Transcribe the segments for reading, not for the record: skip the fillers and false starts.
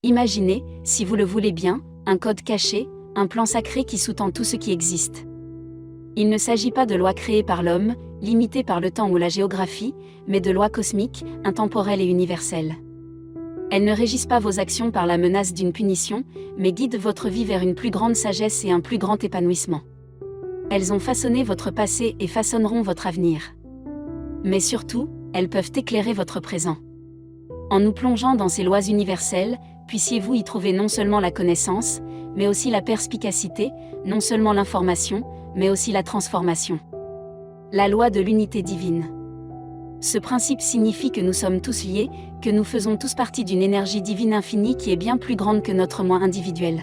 Imaginez, si vous le voulez bien, un code caché, un plan sacré qui sous-tend tout ce qui existe. Il ne s'agit pas de lois créées par l'homme, limitées par le temps ou la géographie, mais de lois cosmiques, intemporelles et universelles. Elles ne régissent pas vos actions par la menace d'une punition, mais guident votre vie vers une plus grande sagesse et un plus grand épanouissement. Elles ont façonné votre passé et façonneront votre avenir. Mais surtout, elles peuvent éclairer votre présent. En nous plongeant dans ces lois universelles, puissiez-vous y trouver non seulement la connaissance, mais aussi la perspicacité, non seulement l'information, mais aussi la transformation. La loi de l'unité divine. Ce principe signifie que nous sommes tous liés, que nous faisons tous partie d'une énergie divine infinie qui est bien plus grande que notre moi individuel.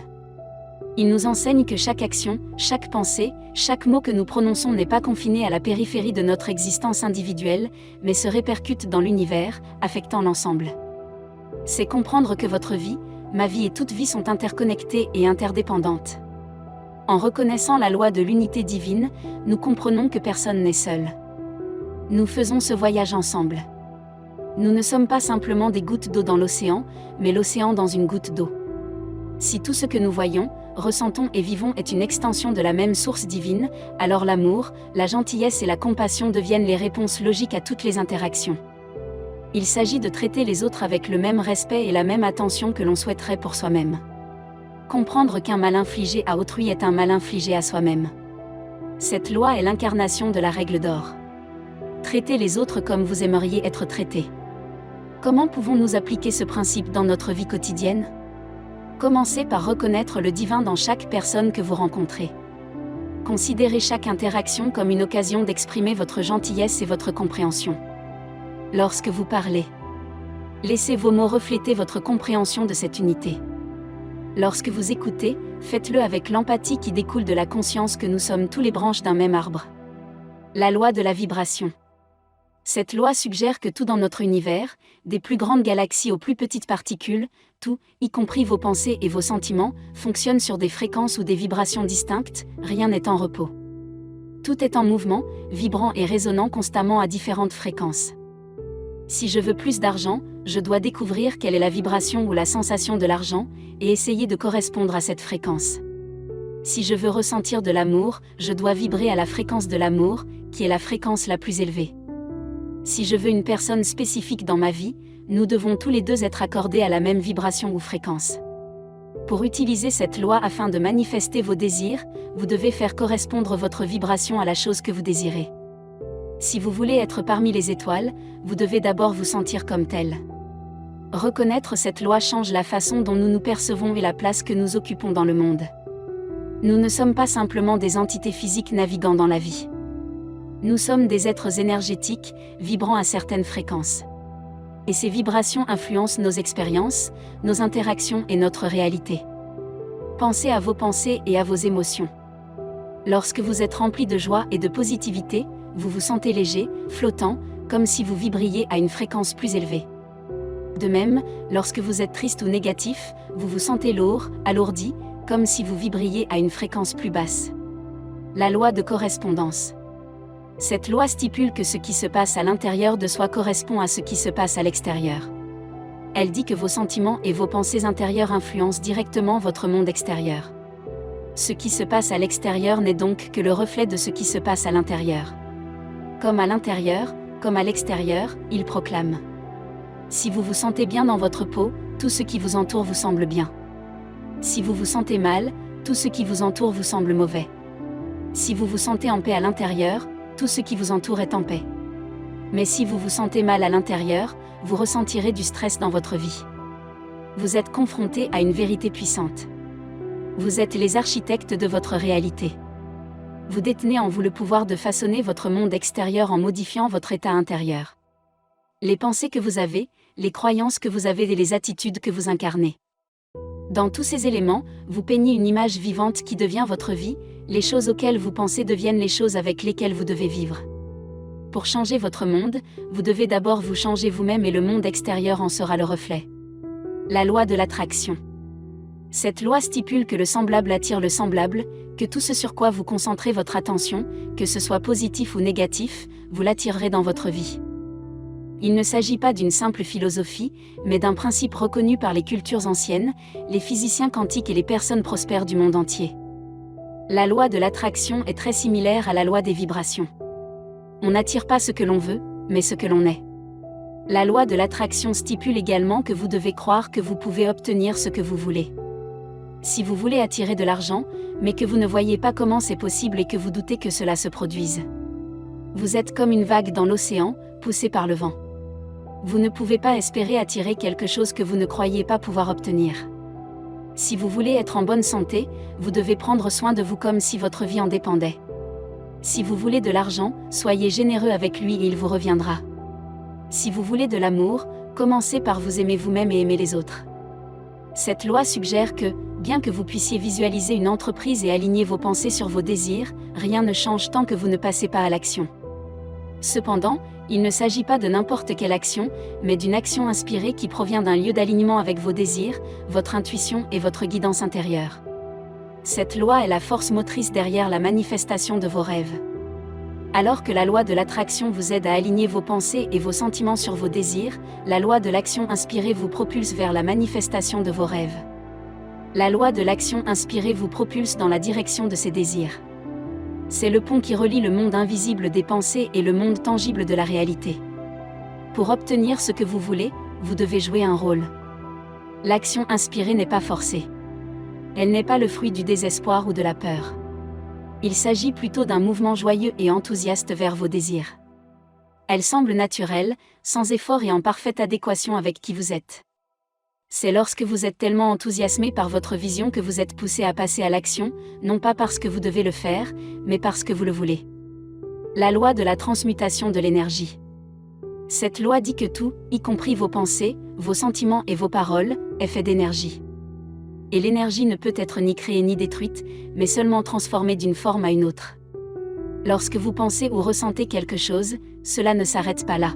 Il nous enseigne que chaque action, chaque pensée, chaque mot que nous prononçons n'est pas confiné à la périphérie de notre existence individuelle, mais se répercute dans l'univers, affectant l'ensemble. C'est comprendre que votre vie, ma vie et toute vie sont interconnectées et interdépendantes. En reconnaissant la loi de l'unité divine, nous comprenons que personne n'est seul. Nous faisons ce voyage ensemble. Nous ne sommes pas simplement des gouttes d'eau dans l'océan, mais l'océan dans une goutte d'eau. Si tout ce que nous voyons, ressentons et vivons est une extension de la même source divine, alors l'amour, la gentillesse et la compassion deviennent les réponses logiques à toutes les interactions. Il s'agit de traiter les autres avec le même respect et la même attention que l'on souhaiterait pour soi-même. Comprendre qu'un mal infligé à autrui est un mal infligé à soi-même. Cette loi est l'incarnation de la règle d'or. Traitez les autres comme vous aimeriez être traités. Comment pouvons-nous appliquer ce principe dans notre vie quotidienne ? Commencez par reconnaître le divin dans chaque personne que vous rencontrez. Considérez chaque interaction comme une occasion d'exprimer votre gentillesse et votre compréhension. Lorsque vous parlez, laissez vos mots refléter votre compréhension de cette unité. Lorsque vous écoutez, faites-le avec l'empathie qui découle de la conscience que nous sommes tous les branches d'un même arbre. La loi de la vibration. Cette loi suggère que tout dans notre univers, des plus grandes galaxies aux plus petites particules, tout, y compris vos pensées et vos sentiments, fonctionne sur des fréquences ou des vibrations distinctes, rien n'est en repos. Tout est en mouvement, vibrant et résonnant constamment à différentes fréquences. Si je veux plus d'argent, je dois découvrir quelle est la vibration ou la sensation de l'argent, et essayer de correspondre à cette fréquence. Si je veux ressentir de l'amour, je dois vibrer à la fréquence de l'amour, qui est la fréquence la plus élevée. Si je veux une personne spécifique dans ma vie, nous devons tous les deux être accordés à la même vibration ou fréquence. Pour utiliser cette loi afin de manifester vos désirs, vous devez faire correspondre votre vibration à la chose que vous désirez. Si vous voulez être parmi les étoiles, vous devez d'abord vous sentir comme tel. Reconnaître cette loi change la façon dont nous nous percevons et la place que nous occupons dans le monde. Nous ne sommes pas simplement des entités physiques naviguant dans la vie. Nous sommes des êtres énergétiques, vibrant à certaines fréquences. Et ces vibrations influencent nos expériences, nos interactions et notre réalité. Pensez à vos pensées et à vos émotions. Lorsque vous êtes rempli de joie et de positivité, vous vous sentez léger, flottant, comme si vous vibriez à une fréquence plus élevée. De même, lorsque vous êtes triste ou négatif, vous vous sentez lourd, alourdi, comme si vous vibriez à une fréquence plus basse. La loi de correspondance. Cette loi stipule que ce qui se passe à l'intérieur de soi correspond à ce qui se passe à l'extérieur. Elle dit que vos sentiments et vos pensées intérieures influencent directement votre monde extérieur. Ce qui se passe à l'extérieur n'est donc que le reflet de ce qui se passe à l'intérieur. Comme à l'intérieur, comme à l'extérieur, il proclame. Si vous vous sentez bien dans votre peau, tout ce qui vous entoure vous semble bien. Si vous vous sentez mal, tout ce qui vous entoure vous semble mauvais. Si vous vous sentez en paix à l'intérieur, tout ce qui vous entoure est en paix. Mais si vous vous sentez mal à l'intérieur, vous ressentirez du stress dans votre vie. Vous êtes confronté à une vérité puissante. Vous êtes les architectes de votre réalité. Vous détenez en vous le pouvoir de façonner votre monde extérieur en modifiant votre état intérieur. Les pensées que vous avez, les croyances que vous avez et les attitudes que vous incarnez. Dans tous ces éléments, vous peignez une image vivante qui devient votre vie, les choses auxquelles vous pensez deviennent les choses avec lesquelles vous devez vivre. Pour changer votre monde, vous devez d'abord vous changer vous-même et le monde extérieur en sera le reflet. La loi de l'attraction. Cette loi stipule que le semblable attire le semblable, que tout ce sur quoi vous concentrez votre attention, que ce soit positif ou négatif, vous l'attirerez dans votre vie. Il ne s'agit pas d'une simple philosophie, mais d'un principe reconnu par les cultures anciennes, les physiciens quantiques et les personnes prospères du monde entier. La loi de l'attraction est très similaire à la loi des vibrations. On n'attire pas ce que l'on veut, mais ce que l'on est. La loi de l'attraction stipule également que vous devez croire que vous pouvez obtenir ce que vous voulez. Si vous voulez attirer de l'argent, mais que vous ne voyez pas comment c'est possible et que vous doutez que cela se produise. Vous êtes comme une vague dans l'océan, poussée par le vent. Vous ne pouvez pas espérer attirer quelque chose que vous ne croyez pas pouvoir obtenir. Si vous voulez être en bonne santé, vous devez prendre soin de vous comme si votre vie en dépendait. Si vous voulez de l'argent, soyez généreux avec lui et il vous reviendra. Si vous voulez de l'amour, commencez par vous aimer vous-même et aimer les autres. Cette loi suggère que, bien que vous puissiez visualiser une entreprise et aligner vos pensées sur vos désirs, rien ne change tant que vous ne passez pas à l'action. Cependant, il ne s'agit pas de n'importe quelle action, mais d'une action inspirée qui provient d'un lieu d'alignement avec vos désirs, votre intuition et votre guidance intérieure. Cette loi est la force motrice derrière la manifestation de vos rêves. Alors que la loi de l'attraction vous aide à aligner vos pensées et vos sentiments sur vos désirs, la loi de l'action inspirée vous propulse vers la manifestation de vos rêves. La loi de l'action inspirée vous propulse dans la direction de ces désirs. C'est le pont qui relie le monde invisible des pensées et le monde tangible de la réalité. Pour obtenir ce que vous voulez, vous devez jouer un rôle. L'action inspirée n'est pas forcée. Elle n'est pas le fruit du désespoir ou de la peur. Il s'agit plutôt d'un mouvement joyeux et enthousiaste vers vos désirs. Elle semble naturelle, sans effort et en parfaite adéquation avec qui vous êtes. C'est lorsque vous êtes tellement enthousiasmé par votre vision que vous êtes poussé à passer à l'action, non pas parce que vous devez le faire, mais parce que vous le voulez. La loi de la transmutation de l'énergie. Cette loi dit que tout, y compris vos pensées, vos sentiments et vos paroles, est fait d'énergie. Et l'énergie ne peut être ni créée ni détruite, mais seulement transformée d'une forme à une autre. Lorsque vous pensez ou ressentez quelque chose, cela ne s'arrête pas là.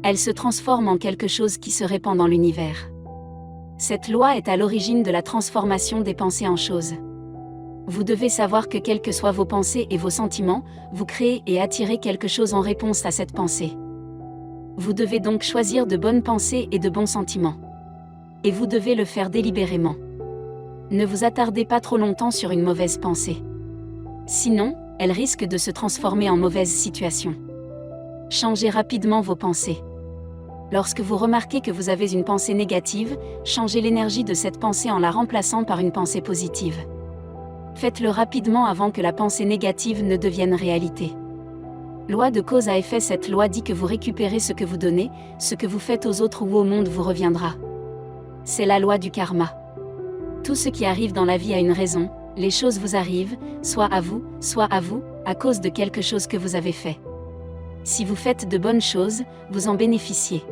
Elle se transforme en quelque chose qui se répand dans l'univers. Cette loi est à l'origine de la transformation des pensées en choses. Vous devez savoir que quelles que soient vos pensées et vos sentiments, vous créez et attirez quelque chose en réponse à cette pensée. Vous devez donc choisir de bonnes pensées et de bons sentiments. Et vous devez le faire délibérément. Ne vous attardez pas trop longtemps sur une mauvaise pensée. Sinon, elle risque de se transformer en mauvaise situation. Changez rapidement vos pensées. Lorsque vous remarquez que vous avez une pensée négative, changez l'énergie de cette pensée en la remplaçant par une pensée positive. Faites-le rapidement avant que la pensée négative ne devienne réalité. Loi de cause à effet. Cette loi dit que vous récupérez ce que vous donnez, ce que vous faites aux autres ou au monde vous reviendra. C'est la loi du karma. Tout ce qui arrive dans la vie a une raison, les choses vous arrivent, soit à vous, à cause de quelque chose que vous avez fait. Si vous faites de bonnes choses, vous en bénéficiez.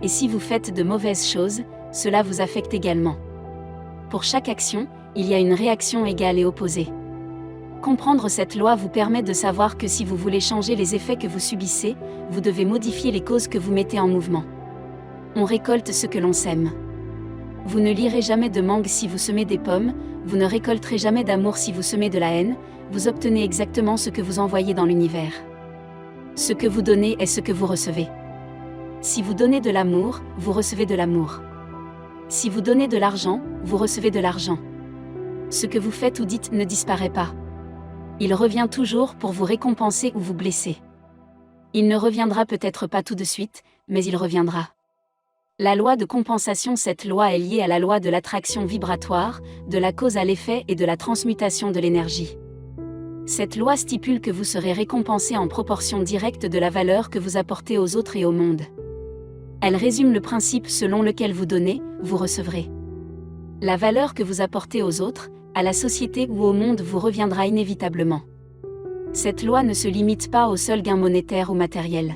Et si vous faites de mauvaises choses, cela vous affecte également. Pour chaque action, il y a une réaction égale et opposée. Comprendre cette loi vous permet de savoir que si vous voulez changer les effets que vous subissez, vous devez modifier les causes que vous mettez en mouvement. On récolte ce que l'on sème. Vous ne lirez jamais de mangue si vous semez des pommes, vous ne récolterez jamais d'amour si vous semez de la haine, vous obtenez exactement ce que vous envoyez dans l'univers. Ce que vous donnez est ce que vous recevez. Si vous donnez de l'amour, vous recevez de l'amour. Si vous donnez de l'argent, vous recevez de l'argent. Ce que vous faites ou dites ne disparaît pas. Il revient toujours pour vous récompenser ou vous blesser. Il ne reviendra peut-être pas tout de suite, mais il reviendra. La loi de compensation. Cette loi est liée à la loi de l'attraction vibratoire, de la cause à l'effet et de la transmutation de l'énergie. Cette loi stipule que vous serez récompensé en proportion directe de la valeur que vous apportez aux autres et au monde. Elle résume le principe selon lequel vous donnez, vous recevrez. La valeur que vous apportez aux autres, à la société ou au monde vous reviendra inévitablement. Cette loi ne se limite pas au seul gain monétaire ou matériel.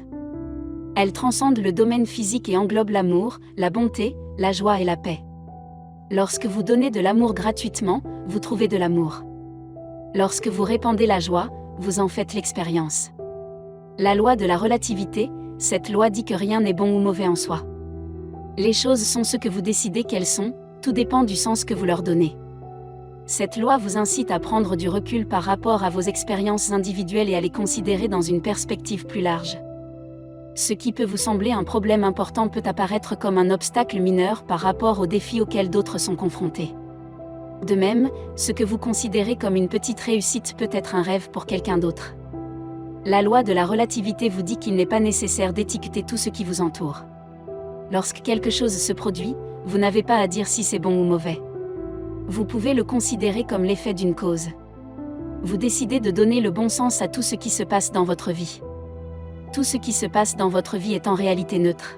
Elle transcende le domaine physique et englobe l'amour, la bonté, la joie et la paix. Lorsque vous donnez de l'amour gratuitement, vous trouvez de l'amour. Lorsque vous répandez la joie, vous en faites l'expérience. La loi de la relativité, cette loi dit que rien n'est bon ou mauvais en soi. Les choses sont ce que vous décidez qu'elles sont, tout dépend du sens que vous leur donnez. Cette loi vous incite à prendre du recul par rapport à vos expériences individuelles et à les considérer dans une perspective plus large. Ce qui peut vous sembler un problème important peut apparaître comme un obstacle mineur par rapport aux défis auxquels d'autres sont confrontés. De même, ce que vous considérez comme une petite réussite peut être un rêve pour quelqu'un d'autre. La loi de la relativité vous dit qu'il n'est pas nécessaire d'étiqueter tout ce qui vous entoure. Lorsque quelque chose se produit, vous n'avez pas à dire si c'est bon ou mauvais. Vous pouvez le considérer comme l'effet d'une cause. Vous décidez de donner le bon sens à tout ce qui se passe dans votre vie. Tout ce qui se passe dans votre vie est en réalité neutre.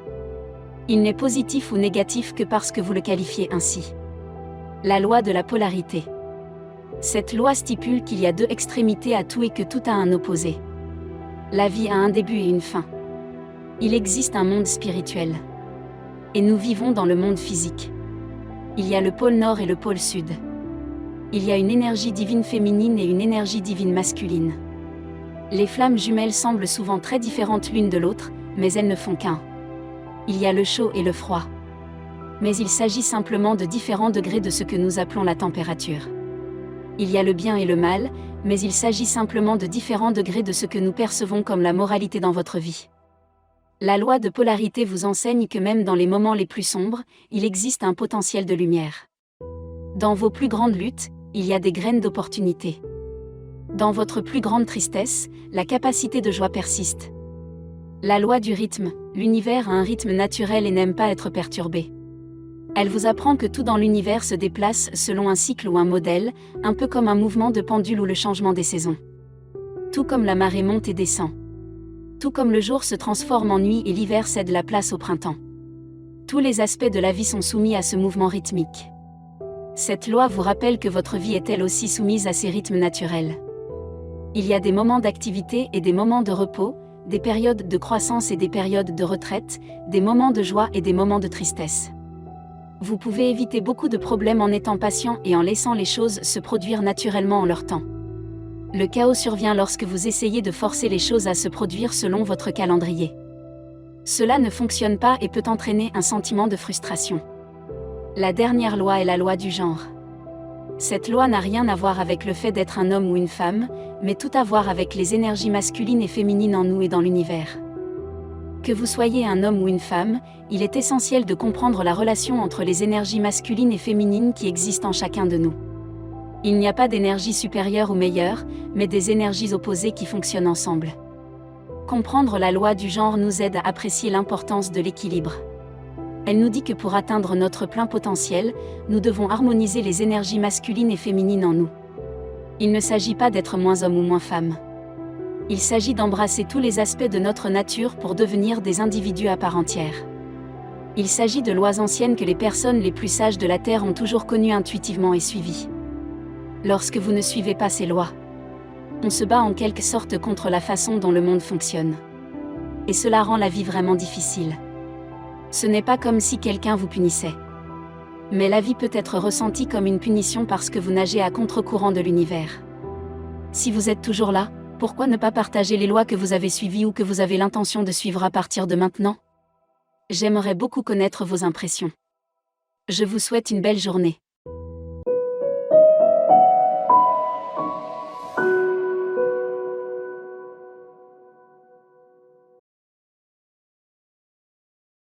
Il n'est positif ou négatif que parce que vous le qualifiez ainsi. La loi de la polarité. Cette loi stipule qu'il y a deux extrémités à tout et que tout a un opposé. La vie a un début et une fin. Il existe un monde spirituel. Et nous vivons dans le monde physique. Il y a le pôle nord et le pôle sud. Il y a une énergie divine féminine et une énergie divine masculine. Les flammes jumelles semblent souvent très différentes l'une de l'autre, mais elles ne font qu'un. Il y a le chaud et le froid. Mais il s'agit simplement de différents degrés de ce que nous appelons la température. Il y a le bien et le mal, mais il s'agit simplement de différents degrés de ce que nous percevons comme la moralité dans votre vie. La loi de polarité vous enseigne que même dans les moments les plus sombres, il existe un potentiel de lumière. Dans vos plus grandes luttes, il y a des graines d'opportunité. Dans votre plus grande tristesse, la capacité de joie persiste. La loi du rythme, l'univers a un rythme naturel et n'aime pas être perturbé. Elle vous apprend que tout dans l'univers se déplace selon un cycle ou un modèle, un peu comme un mouvement de pendule ou le changement des saisons. Tout comme la marée monte et descend. Tout comme le jour se transforme en nuit et l'hiver cède la place au printemps. Tous les aspects de la vie sont soumis à ce mouvement rythmique. Cette loi vous rappelle que votre vie est elle aussi soumise à ces rythmes naturels. Il y a des moments d'activité et des moments de repos, des périodes de croissance et des périodes de retraite, des moments de joie et des moments de tristesse. Vous pouvez éviter beaucoup de problèmes en étant patient et en laissant les choses se produire naturellement en leur temps. Le chaos survient lorsque vous essayez de forcer les choses à se produire selon votre calendrier. Cela ne fonctionne pas et peut entraîner un sentiment de frustration. La dernière loi est la loi du genre. Cette loi n'a rien à voir avec le fait d'être un homme ou une femme, mais tout à voir avec les énergies masculines et féminines en nous et dans l'univers. Que vous soyez un homme ou une femme, il est essentiel de comprendre la relation entre les énergies masculines et féminines qui existent en chacun de nous. Il n'y a pas d'énergie supérieure ou meilleure, mais des énergies opposées qui fonctionnent ensemble. Comprendre la loi du genre nous aide à apprécier l'importance de l'équilibre. Elle nous dit que pour atteindre notre plein potentiel, nous devons harmoniser les énergies masculines et féminines en nous. Il ne s'agit pas d'être moins homme ou moins femme. Il s'agit d'embrasser tous les aspects de notre nature pour devenir des individus à part entière. Il s'agit de lois anciennes que les personnes les plus sages de la Terre ont toujours connues intuitivement et suivies. Lorsque vous ne suivez pas ces lois, on se bat en quelque sorte contre la façon dont le monde fonctionne. Et cela rend la vie vraiment difficile. Ce n'est pas comme si quelqu'un vous punissait. Mais la vie peut être ressentie comme une punition parce que vous nagez à contre-courant de l'univers. Si vous êtes toujours là, pourquoi ne pas partager les lois que vous avez suivies ou que vous avez l'intention de suivre à partir de maintenant? J'aimerais beaucoup connaître vos impressions. Je vous souhaite une belle journée.